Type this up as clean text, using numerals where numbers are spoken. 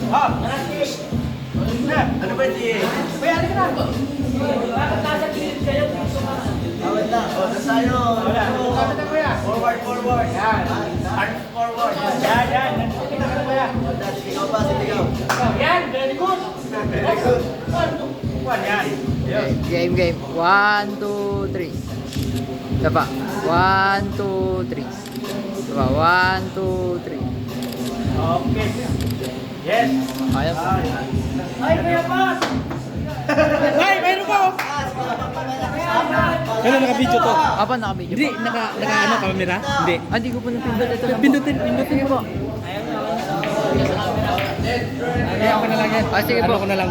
Ah! Ano ba di? Kuya, ano ka na? Bakit nasa kilid kayo? Awal na. O, nasayo. Kapit na kuya. Forward, forward. Yan. Arm forward. Yan. Nandito na ka kuya. Siligaw pa, siligaw. Yan, very good. Very good. One, yan. Okay, game. 1, 2, 3. Dapa. 1, 2, 3. Dapa. 1, 2, 3. Okay. Yes. Kaya po. Ay, kuya Pas! Ay, mayroon ko! Ano, naka-video to? Apa, naka-video Hindi, po. naka camera? Hindi. Hindi ko po napindot. Ito lang po. Pindutin mo. Sige Kaya ako na lang yan. Sige po. Ano ko na lang.